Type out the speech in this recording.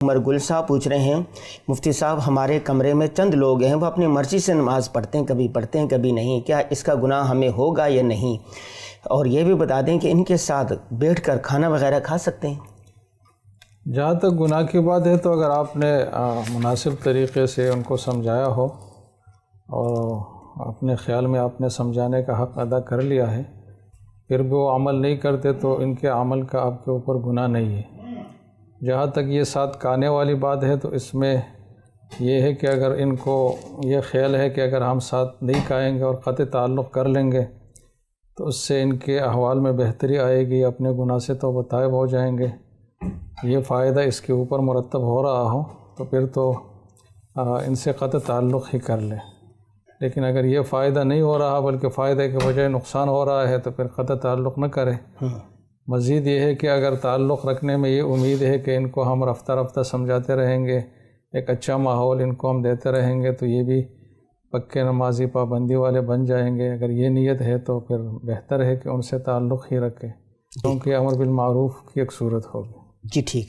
عمر گل صاحب پوچھ رہے ہیں مفتی صاحب ہمارے کمرے میں چند لوگ ہیں وہ اپنی مرضی سے نماز پڑھتے ہیں کبھی نہیں، کیا اس کا گناہ ہمیں ہوگا یا نہیں؟ اور یہ بھی بتا دیں کہ ان کے ساتھ بیٹھ کر کھانا وغیرہ کھا سکتے ہیں؟ جہاں تک گناہ کی بات ہے تو اگر آپ نے مناسب طریقے سے ان کو سمجھایا ہو اور اپنے خیال میں آپ نے سمجھانے کا حق ادا کر لیا ہے، پھر بھی وہ عمل نہیں کرتے تو ان کے عمل کا آپ کے اوپر گناہ نہیں ہے۔ جہاں تک یہ ساتھ کھانے والی بات ہے تو اس میں یہ ہے کہ اگر ان کو یہ خیال ہے کہ اگر ہم ساتھ نہیں کھائیں گے اور قطع تعلق کر لیں گے تو اس سے ان کے احوال میں بہتری آئے گی، اپنے گناہ سے توبہ طائب ہو جائیں گے، یہ فائدہ اس کے اوپر مرتب ہو رہا ہو تو پھر تو ان سے قطع تعلق ہی کر لیں۔ لیکن اگر یہ فائدہ نہیں ہو رہا بلکہ فائدے کے بجائے نقصان ہو رہا ہے تو پھر قطع تعلق نہ کریں۔ مزید یہ ہے کہ اگر تعلق رکھنے میں یہ امید ہے کہ ان کو ہم رفتہ رفتہ سمجھاتے رہیں گے، ایک اچھا ماحول ان کو ہم دیتے رہیں گے تو یہ بھی پکے نمازی پابندی والے بن جائیں گے، اگر یہ نیت ہے تو پھر بہتر ہے کہ ان سے تعلق ہی رکھیں، کیونکہ امر بالمعروف کی ایک صورت ہوگی۔ جی ٹھیک۔